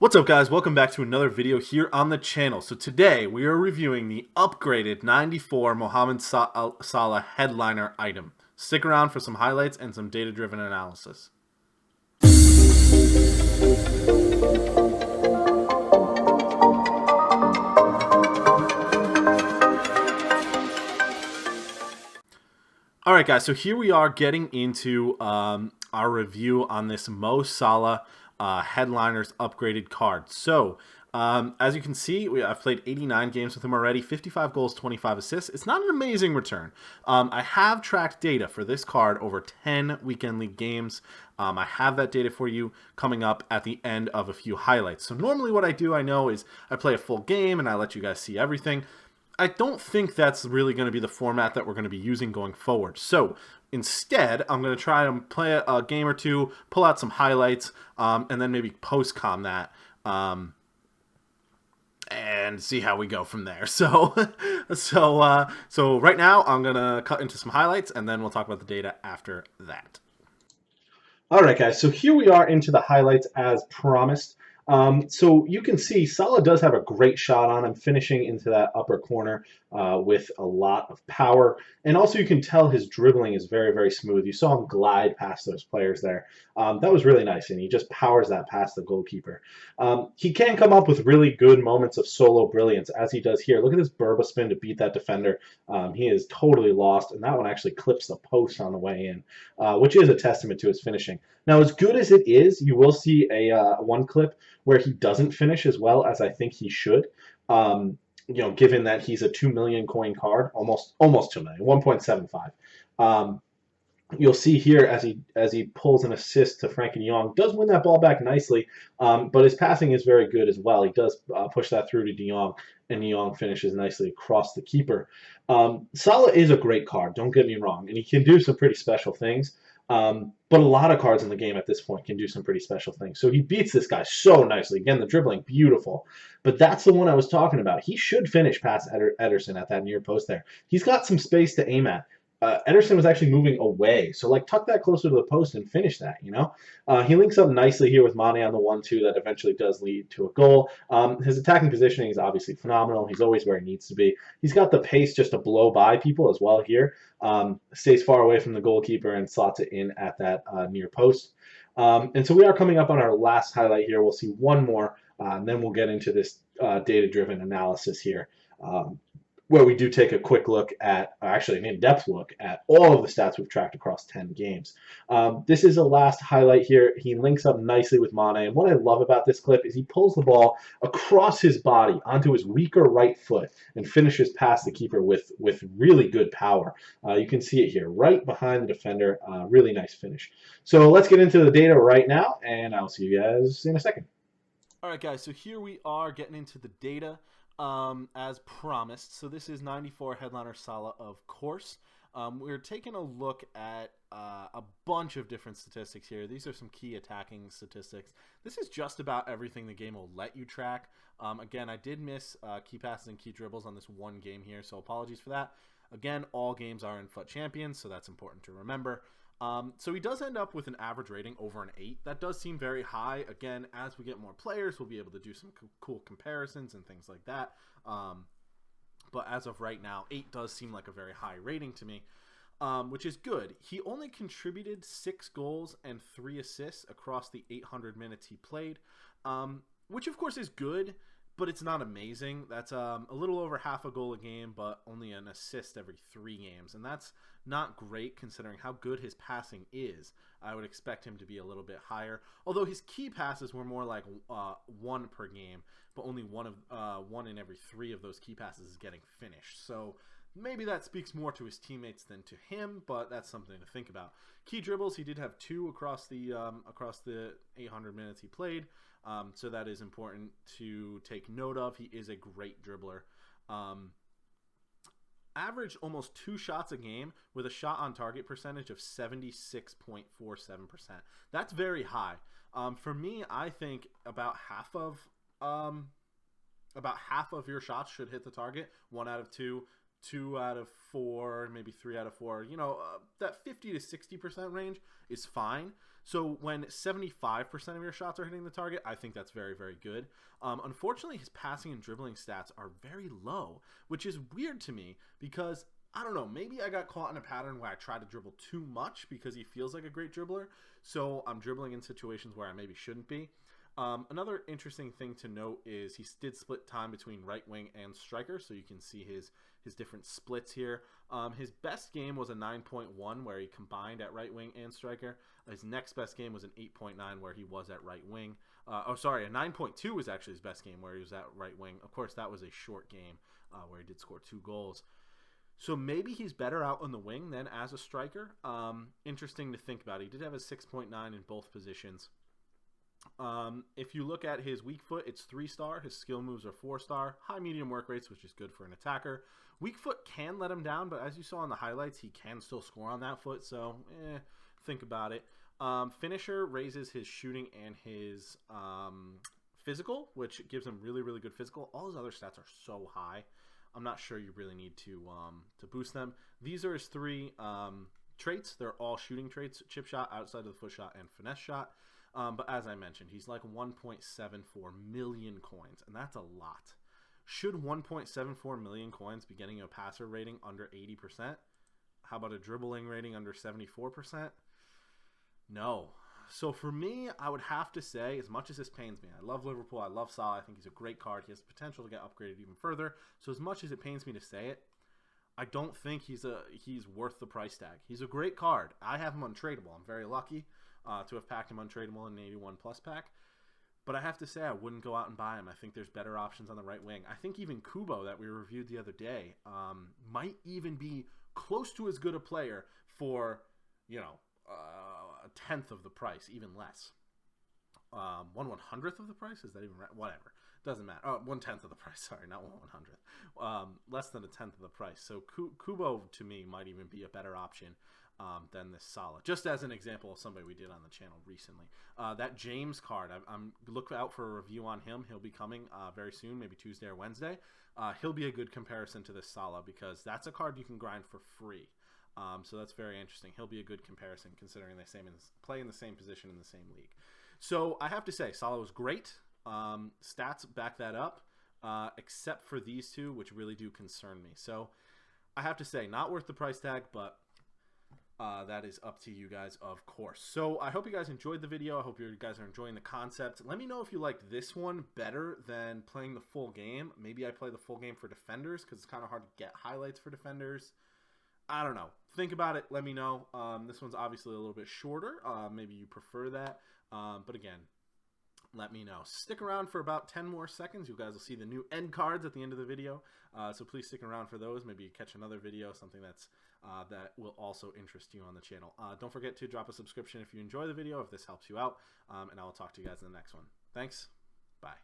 What's up, guys? Welcome back to another video here on the channel. So today we are reviewing the upgraded 94 Salah headliner item. Stick around for some highlights and some data-driven analysis. Alright, guys, so here we are getting into our review on this Mo Salah headliners upgraded card. So, as you can see, I've played 89 games with him already, 55 goals, 25 assists. It's not an amazing return. I have tracked data for this card over 10 weekend league games. I have that data for you coming up at the end of a few highlights. So normally what I do, I know, is I play a full game and I let you guys see everything. I don't think that's really going to be the format that we're going to be using going forward. So instead, I'm going to try to play a game or two, pull out some highlights, and then maybe post-com that and see how we go from there. So right now, I'm going to cut into some highlights, and then we'll talk about the data after that. All right, guys, so here we are into the highlights as promised. So you can see Salah does have a great shot on him, finishing into that upper corner with a lot of power. And also you can tell his dribbling is very, very smooth. You saw him glide past those players there. That was really nice, and he just powers that past the goalkeeper. He can come up with really good moments of solo brilliance, as he does here. Look at this Burba spin to beat that defender. He is totally lost, and that one actually clips the post on the way in, which is a testament to his finishing. Now, as good as it is, you will see a one clip where he doesn't finish as well as I think he should. Given that he's a 2 million coin card, almost 2 million, 1.75. You'll see here as he pulls an assist to Frankie de Jong, does win that ball back nicely, but his passing is very good as well. He does push that through to de Jong, and de Jong finishes nicely across the keeper. Salah is a great card, don't get me wrong, and he can do some pretty special things. But a lot of cards in the game at this point can do some pretty special things. So he beats this guy so nicely. Again, the dribbling, beautiful. But that's the one I was talking about. He should finish past Ederson at that near post there. He's got some space to aim at. Ederson was actually moving away. So, tuck that closer to the post and finish that, He links up nicely here with Mane on the 1-2 that eventually does lead to a goal. His attacking positioning is obviously phenomenal. He's always where he needs to be. He's got the pace just to blow by people as well here. Stays far away from the goalkeeper and slots it in at that near post. And so we are coming up on our last highlight here. We'll see one more, and then we'll get into this data-driven analysis here. Where we do take a quick look at, actually an in-depth look at all of the stats we've tracked across 10 games. This is the last highlight here. He links up nicely with Mane, and what I love about this clip is he pulls the ball across his body onto his weaker right foot and finishes past the keeper with really good power. You can see it here, right behind the defender. Really nice finish. So let's get into the data right now, and I'll see you guys in a second. All right, guys, so here we are getting into the data. As promised. So this is 94 headliner Salah, of course. We're taking a look at a bunch of different statistics here. These are some key attacking statistics. This is just about everything the game will let you track. Again, I did miss key passes and key dribbles on this one game here, so apologies for that. Again, all games are in FUT Champions, so that's important to remember. So he does end up with an average rating over an 8. That does seem very high. Again, as we get more players, we'll be able to do some cool comparisons and things like that. But as of right now, 8 does seem like a very high rating to me, which is good. He only contributed 6 goals and 3 assists across the 800 minutes he played, which of course is good, but it's not amazing. That's a little over half a goal a game, but only an assist every 3 games. And that's not great considering how good his passing is. I would expect him to be a little bit higher. Although his key passes were more like 1 per game, but only one in every 3 of those key passes is getting finished. So maybe that speaks more to his teammates than to him, but that's something to think about. Key dribbles, he did have 2 across the 800 minutes he played. So that is important to take note of. He is a great dribbler. Average almost 2 shots a game with a shot on target percentage of 76.47%. That's very high. For me, I think about half of your shots should hit the target. 1 out of 2, 2 out of 4, maybe 3 out of 4. That 50 to 60% range is fine. So when 75% of your shots are hitting the target, I think that's very, very good. Unfortunately, his passing and dribbling stats are very low, which is weird to me because I don't know, maybe I got caught in a pattern where I try to dribble too much because he feels like a great dribbler. So I'm dribbling in situations where I maybe shouldn't be. Another interesting thing to note is he did split time between right wing and striker, so you can see his different splits here. His best game was a 9.1 where he combined at right wing and striker. His next best game was an 8.9 where he was at right wing. A 9.2 was actually his best game where he was at right wing. Of course, that was a short game where he did score 2 goals. So maybe he's better out on the wing than as a striker. Interesting to think about. He did have a 6.9 in both positions. If you look at his weak foot, it's 3-star. His skill moves are 4-star. High medium work rates, which is good for an attacker. Weak foot can let him down, but as you saw in the highlights, he can still score on that foot. So, think about it. Finisher raises his shooting and his physical, which gives him really, really good physical. All his other stats are so high. I'm not sure you really need to boost them. These are his 3 traits. They're all shooting traits: chip shot, outside of the foot shot, and finesse shot. But as I mentioned, he's like 1.74 million coins, and that's a lot. Should 1.74 million coins be getting a passer rating under 80%? How about a dribbling rating under 74%? No. So for me, I would have to say, as much as this pains me, I love Liverpool, I love Salah, I think he's a great card. He has potential to get upgraded even further. So as much as it pains me to say it, I don't think he's worth the price tag. He's a great card. I have him untradeable. I'm very lucky to have packed him untradeable in an 81 plus pack. But I have to say, I wouldn't go out and buy him. I think there's better options on the right wing. I think even Kubo that we reviewed the other day might even be close to as good a player for, a tenth of the price, even less. 1/100th of the price? Is that even right? Whatever. Doesn't matter. 1/10 of the price. Sorry, not 1/100th. Less than a tenth of the price. So Kubo to me might even be a better option than this Salah. Just as an example of somebody we did on the channel recently. That James card, I'm look out for a review on him. He'll be coming very soon, maybe Tuesday or Wednesday. He'll be a good comparison to this Salah because that's a card you can grind for free. So that's very interesting. He'll be a good comparison considering they play in the same position in the same league. So I have to say, Salah was great. Stats back that up, except for these 2, which really do concern me. So I have to say, not worth the price tag, but that is up to you guys, of course. So I hope you guys enjoyed the video. I hope you guys are enjoying the concept. Let me know if you like this one better than playing the full game. Maybe I play the full game for defenders because it's kind of hard to get highlights for defenders. I don't know. Think about it. Let me know. This one's obviously a little bit shorter. Maybe you prefer that. But again, let me know. Stick around for about 10 more seconds. You guys will see the new end cards at the end of the video. So please stick around for those. Maybe you catch another video, something that will also interest you on the channel. Don't forget to drop a subscription if you enjoy the video, if this helps you out. And I will talk to you guys in the next one. Thanks. Bye.